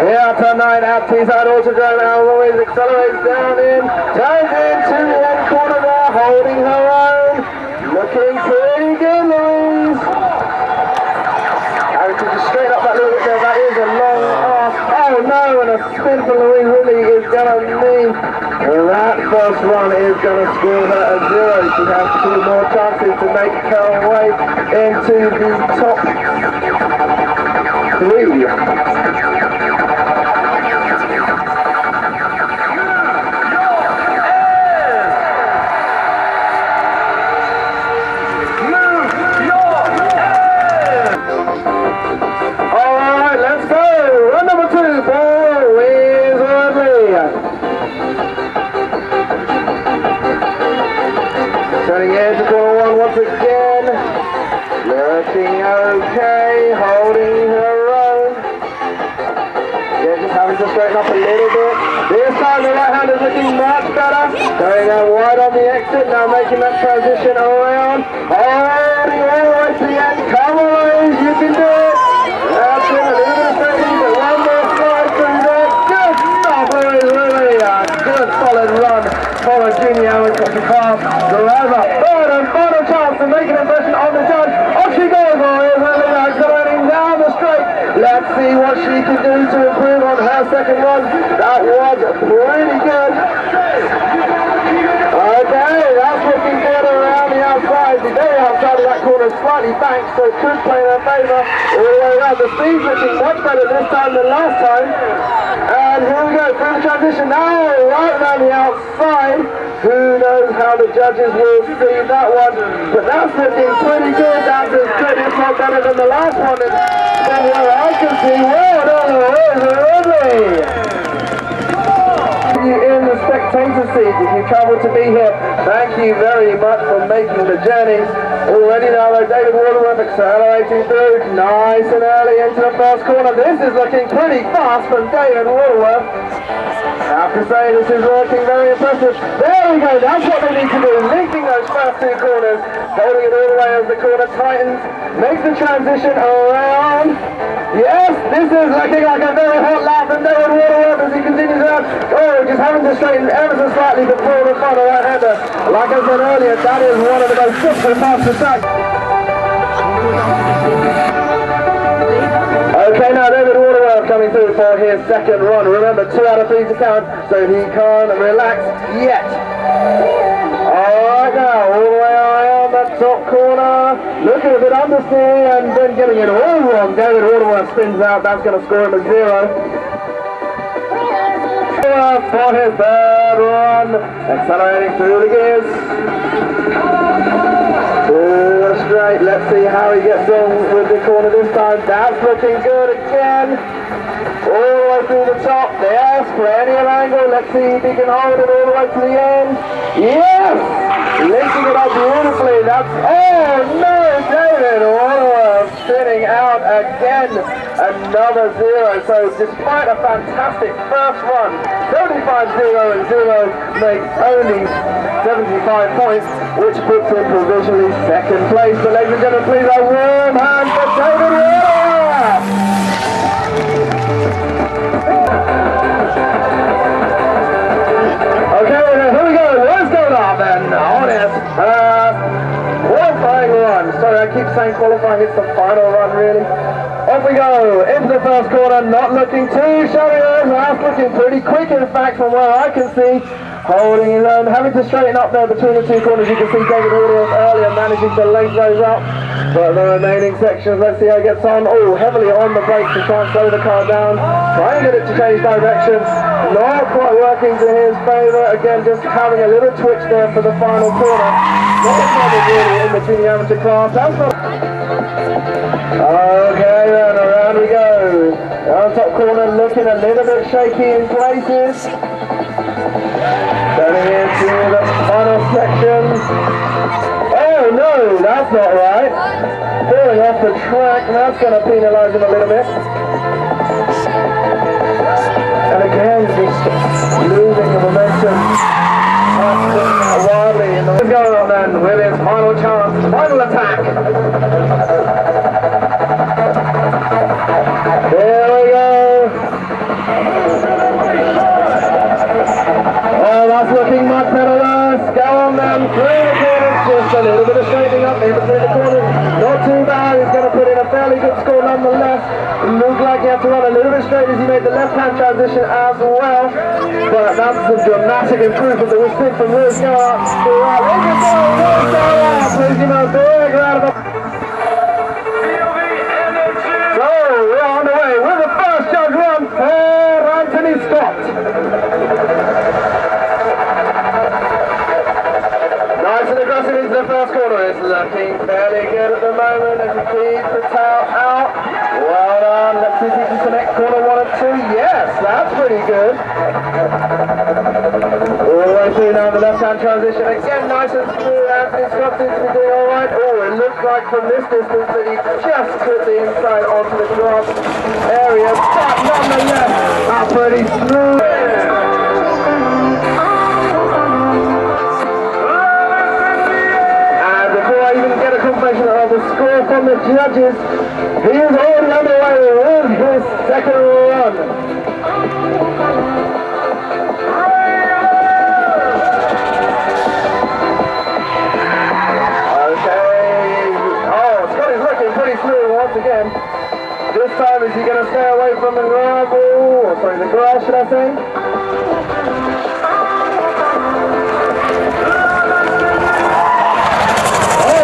Here tonight at Teesside Autodrome, always accelerates down in, turns into one corner there, holding her own, looking pretty good, Louise. And to just straighten up that little bit there, that is a long arc. Oh no, and a spin for Louise really is going to mean that first run is going to score her a 0. She has 2 more chances to make her way into the top 3. Turning into corner 1 once again, looking okay, holding her own. Yeah, just having to straighten up a little bit. This time the right hand is looking much better. Going out wide on the exit, now making that transition around. Holding all the way to the end. Come on, you can do it. That's it, a little bit of straightening, but one more slide through there. Good stuff, Louise, really. A good solid run for a junior amateur class driver. Third and final chance to make an impression on the judge. Off she goes, Louise, really accelerating down the straight. Let's see what she can do to improve on her second run. That was pretty good. Okay, that's looking good around the outside. The very outside of that corner is slightly banked, so it could play in her favour all the way around. The speed's looking much better this time than last time. And here we go, through the transition now, right around the outside. Who knows how the judges will see that one, but that's looking pretty good. That's as good, if not better than the last one. And from where I can see, well done, Louise. You in the spectator seat, if you travel to be here, thank you very much for making the journey. Already now though, David Waterworth accelerating through, nice and early into the first corner. This is looking pretty fast from David Waterworth. I have to say, this is working very impressive. There we go, that's what they need to do, linking those first 2 corners, holding it all the way as the corner tightens, makes the transition around. Yes, this is looking like a very hot lap from David Waterworth as he continues out. Oh, just having to straighten ever so slightly before the final right-hander. Like I said earlier, that is one of the most difficult parts of the track. Okay, now David Waterworth coming through for his second run. Remember, 2 out of 3 to count, so he can't relax yet. Alright now, all the way around that top corner, looking a bit understeer and then getting it all wrong. David Waterworth spins out, that's going to score him a 0. For his third run, accelerating through the gears. Straight. Let's see how he gets on with the corner this time. That's looking good again. All the way through the top. There's plenty of angle. Let's see if he can hold it all the way to the end. Yes! Linking it up beautifully. That's... Oh no, David Waterworth spinning out again. Another 0. So despite a fantastic first run, 75-0 and 0 makes only 75 points, which puts him provisionally second place. But ladies and gentlemen, please a warm hand for David Waterworth! Okay, here we go. Let's go now then. On it. Qualifying run. Sorry, I keep saying qualifying. It's the final run, really. Off we go. Into the first corner. Not looking too shabby. That's looking pretty quick, in fact, from where I can see. Holding his own, having to straighten up there between the 2 corners. You can see David Waterworth earlier managing to length those up. But the remaining sections, let's see how it gets on. Oh, heavily on the brakes to try and slow the car down. Trying to get it to change directions. Not quite working to his favour. Again, just having a little twitch there for the final corner. Not a problem really in the junior amateur class. That's not... Okay then, around we go. Down top corner, looking a little bit shaky in places. Turning into the final section. Oh no, that's not right. Falling off the track, that's going to penalise him a little bit. And again, just losing the momentum. Wildly in the... Let's go on then with his final chance, final attack. Here we go. fairly good score nonetheless. It looked like he had to run a little bit straight as he made the left-hand transition as well. But that's a dramatic improvement that we've seen from Lewis go up. Please give him a big round of applause. So we're on the way with the first judge run for Anthony Scott. Nice and aggressive into the first corner. It's looking fairly good at the moment as he keeps the tail out. Well done. Let's see if he can connect corner 1 and 2. Yes, that's pretty good. All the way through now the left-hand transition. Again, nice and smooth. Anthony Scott seems to be doing all right. Oh, it looks like from this distance that he just put the inside onto the grass area. But nonetheless, that's pretty smooth. Of the score from the judges, he is already underway with his second run. Okay, Scott is looking pretty smooth once again. This time is he going to stay away from the gravel, or sorry, the grass should I say?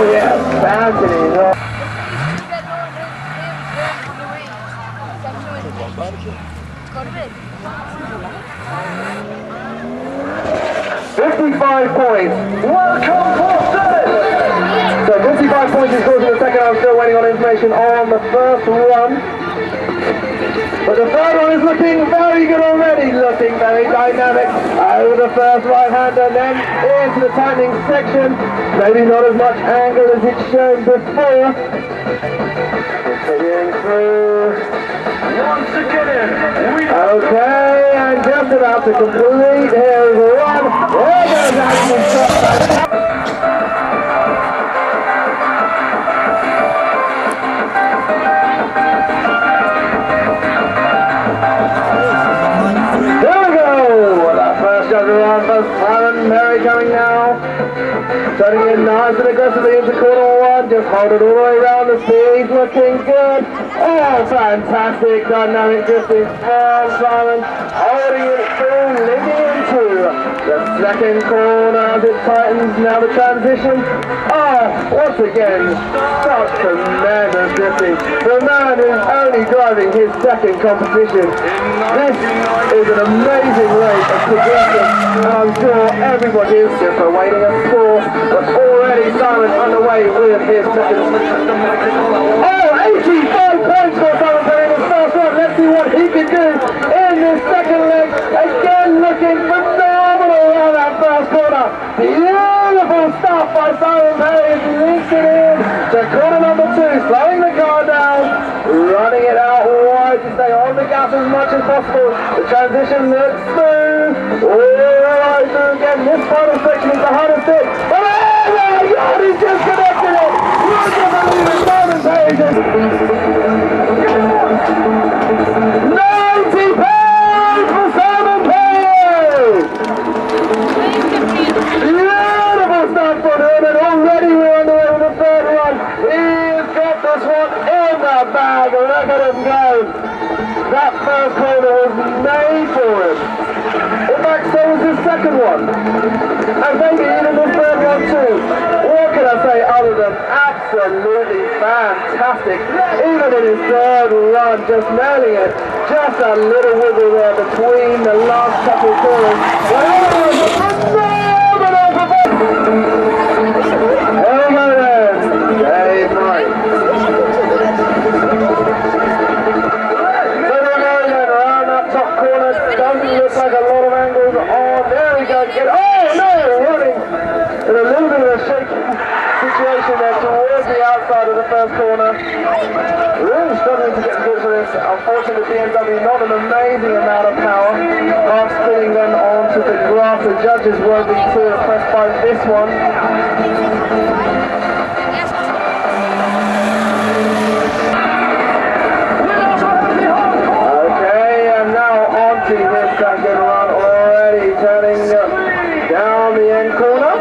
Yes, Anthony. No. 55 points. Welcome for service. So 55 points is scored in the second. I'm still waiting on information on the first run. But the third one is looking very good already, looking very dynamic. Over the first right-hander, then into the tightening section. Maybe not as much angle as it's shown before. Continuing through. Once again, okay, and just about to complete. Here is a run. There goes Anthony Scott. Coming now, turning in nice and aggressively into corner 1, just hold it all the way around the speed, looking good. Oh, fantastic dynamic drifting from Simon, holding it through, leading into the second corner as it tightens now the transition. Oh, once again, such tremendous drifting. The man who's only driving his second competition. This is an amazing race of progression, and I'm sure everybody is just awaiting a score, but already Simon underway with his second. Oh, 85 points for Simon Perry in his first run. Let's see what he can do in this second leg. Again, looking phenomenal around that first corner. Beautiful stuff by Simon Perry. Links it in to corner number 2, slowing the car down, running it out wide to stay on the gas as much as possible. The transition looks smooth. Alright, so again, this final section is the hardest bit. Oh my God, he's just connected it! Look at the leader, Simon Page! 90 pounds for Simon Page! Beautiful stuff for him, and already we're on the way with the third run. He's got this one in the bag, look at him go! That first corner was made for him. In fact, so was his second one. And maybe even the third one too. What can I say other than absolutely fantastic. Even in his third run, just nailing it. Just a little wiggle there between the last couple of corners. Phenomenal performance! There we go then. Dave Mike. Looks like a lot of angles on. There we go. Oh no! Running in a little bit of a shaky situation there towards the outside of the first corner. Really struggling to get the grips of this. Unfortunately, BMW not an amazing amount of power. Half spinning then onto the grass. The judges won't be too impressed by this one. Second run already turning down the end corner.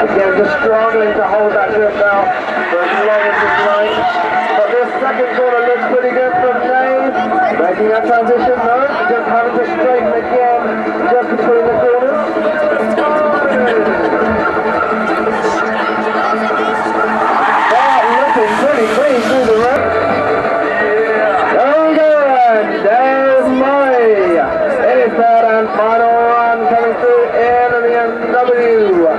Again, just struggling to hold that drift out for as long as it's running. that transition? No, just having to straighten again, just between the corners. But looking pretty clean through the road. There we go, and there's Murray. His third and final run coming through in the BMW.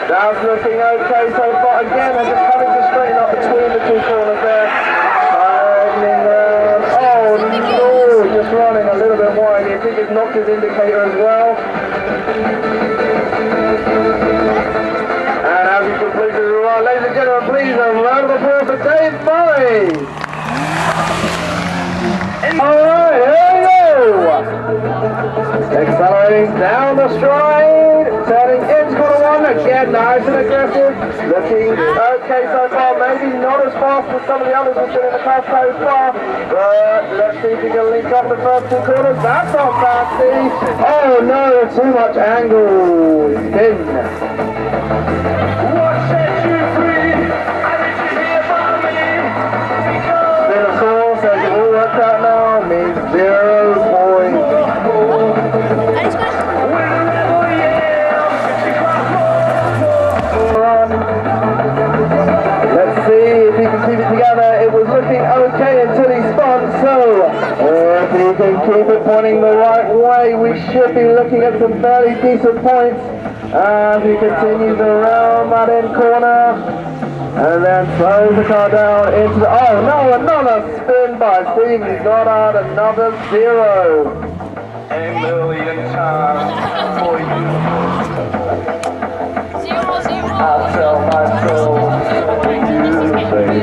That's looking okay so far. Again, I'm just having to straighten up between the two corners there. Tightening around. Oh no, just running a little bit wide. I think it's knocked his indicator as well. And as he completes his run, ladies and gentlemen, please a round of applause for Dave Murray. Alright, here we go! Accelerating down the stride, turning into corner one, again nice and aggressive, looking okay so far, maybe not as fast as some of the others we've seen in the car so far, but let's see if we can link up the first two corners. That's not fancy. Oh no, too much angle, spin. What set you free? I need you here by me. Spin a four, so it all worked out now, means 0 points. Let's see if he can keep it together. It was looking okay until he spun, so if he can keep it pointing the right way, we should be looking at some fairly decent points as he continues around that end corner and then throws the car down into the... Oh no, another spin by Stephen Goddard, another 0. A million times for you. 0, 0. I'll sell my soul to you, baby.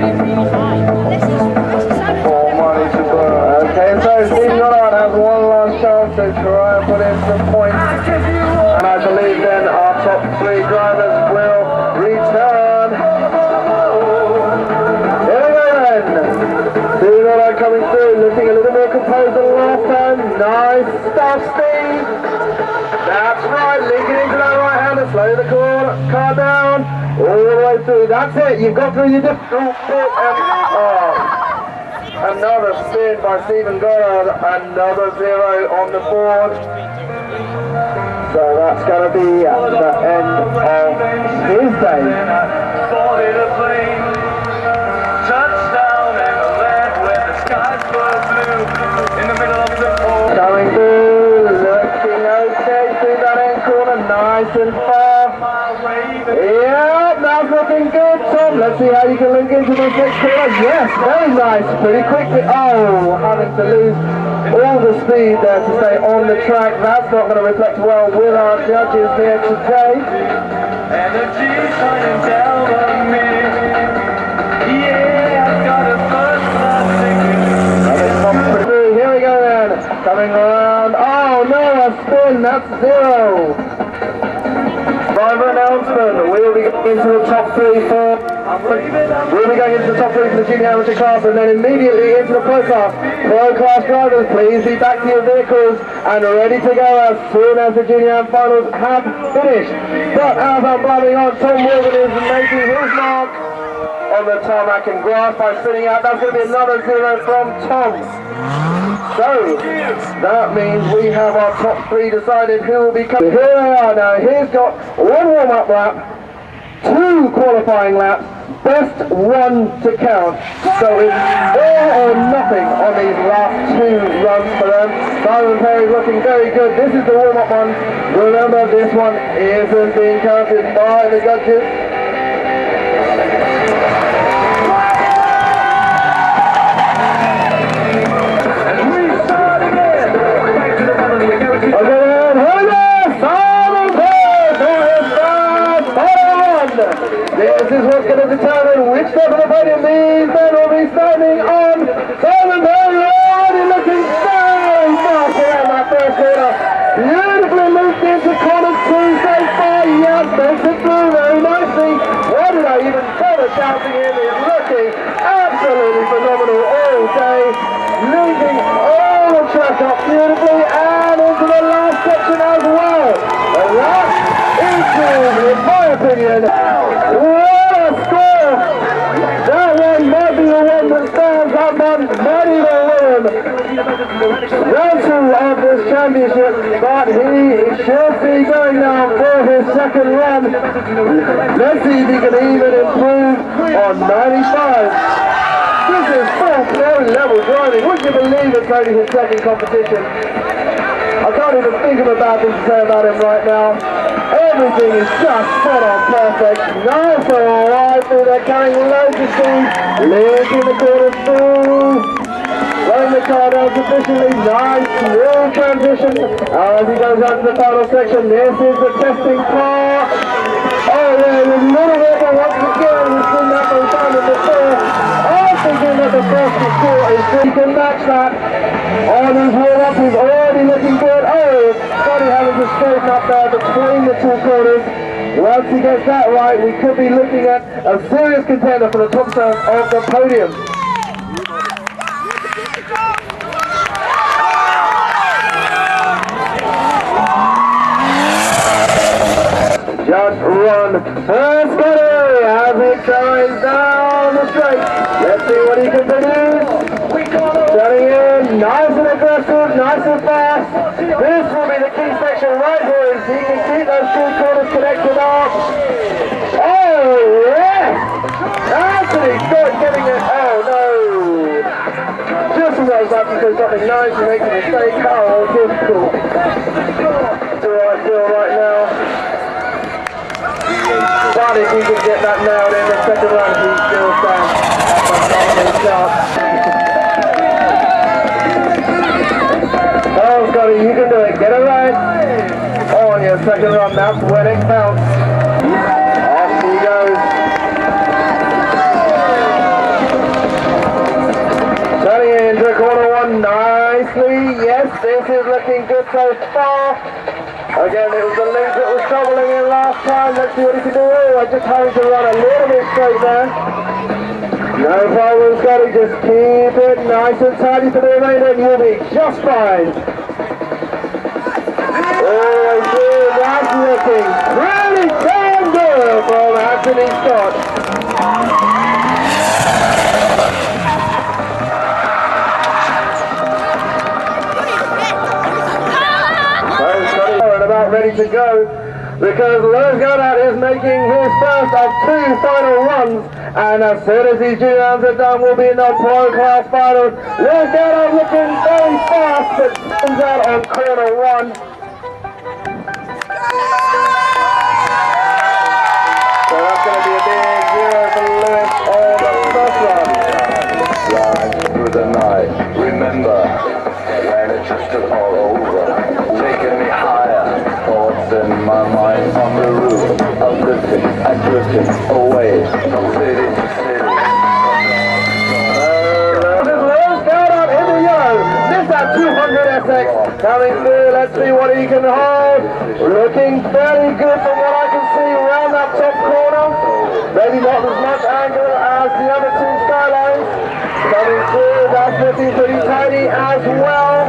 For money to burn. Okay, so Stephen Goddard has one last chance to try and put in some points. And I believe then our top 3 drivers will return. Here we go then. Stephen Goddard coming through, looking a little more composed than last time. Nice stuff, Steve. That's right, linking into that right hander, slow the car down, all the way through. That's it, you've got through your difficult bit, and another spin by Stephen Goddard, another 0 on the board. So that's going to be the end of his day. Touchdown in the land where the skies were blue, in the middle of the fall. Coming through, looking okay through that end corner, nice and fast. Yeah, that's looking good, Tom. Let's see how you can link into the next corner. Yes, very nice, pretty quickly. Oh, having to lose all the speed there to stay on the track. That's not going to reflect well with our judges here today. Energy shining down on me. Yeah, I've got a first class ticket. Here we go then. Coming around. Oh no, a spin. That's 0. Driver announcement. We'll be going into the top 3 for... We'll be going into the top 3 for the junior amateur class and then immediately into the pro class. Pro class drivers, please be back to your vehicles and ready to go as soon as the junior am finals have finished. But as I'm blabbing on, Tom Morgan is making his mark on the tarmac and grass by spinning out. That's going to be another 0 from Tom. So, that means we have our top 3 decided who will be coming. Here they are now. He's got 1 warm-up lap, 2 qualifying laps, best 1 to count. So it's all or nothing on these last 2 runs for them. Simon Perry's looking very good. This is the warm-up one. Remember, this one isn't being counted by the judges. This is what's going to determine which step of the podium these men will be standing on. Simon Perry already looking very fast around that first corner. Beautifully looped into corner 2 so far. Yes, makes it through very nicely. Why did I even bother shouting him? He's looking absolutely phenomenal all day. Looping all the track up beautifully and into the last section as well. And that is, in my opinion, what a score! That one might be the one that stands up on many round 2 of this championship, but he should be going now for his second run. Let's see if he can even improve on 95. This is full pro level driving. Would you believe it's only his second competition? I can't even think of a bad thing to say about him right now. Everything is just spot on perfect. Nice and wide through there, carrying loads of speed. Linking the corner through. Slowing the car down sufficiently. Nice, smooth transition. As he goes on to the final section, this is the testing part. Oh yeah, it was a little bit, but once again, we've seen that from time before. I'm thinking that the first score is he can match that. On his warm-up, he's already looking good. Oh, Scotty having to straighten up there between the two corners. Once he gets that right, we could be looking at a serious contender for the top turn of the podium. Just run for Scotty as he goes down the straight. Let's see what he can produce. Turning in, nice and aggressive, nice and fast. This will be the key section right here as he can keep those two corners connected up. Oh yes! Anthony Scott getting it. Oh no! Just as I was about to say something nice and make a mistake. Oh, difficult. Do I feel right now? But if he can get that nailed in the second run, he still stands at the final shot. Oh, Scotty, you can do it. Get it right. On your second run, that's when it counts. Off he goes. Turning into corner 1 nicely. Yes, this is looking good so far. Again, it was the link that was troubling him last time. Let's see what he can do. Oh, I just having to run a little bit straight there. No problem, Scotty. Just keep it nice and tidy for the remainder and you'll be just fine. Oh, that's looking pretty damn good from Anthony Scott. About ready to go because Lewis Goddard is making his first of 2 final runs, and as soon as these junior rounds are done we'll be in the pro class finals. Lewis Goddard looking very fast but comes out on corner 1. So that's going to be a big 0 for Lewis on the first run. Flying through the night, remember when it just took all over, taking me higher, thoughts in my mind on the roof, uplifting and drifting away from city to city. This Lewis Goddard in the yellow, this at 200 SX, coming through, let's see what he can hold, looking very good from what I can see around that top corner, maybe not as much angle as the other 2 skylines. Coming through, that's looking pretty tidy as well.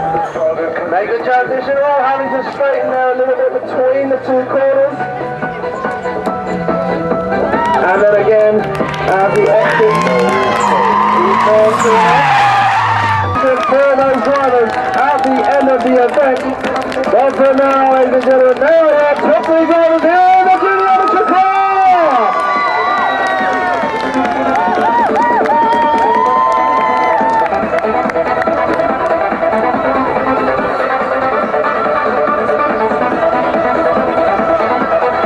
Make the transition while having to straighten there a little bit between the 2 corners. And then again, as the exit, he falls to the next. For those drivers at the end of the event. But for now, ladies and gentlemen, there are top 3 drivers here.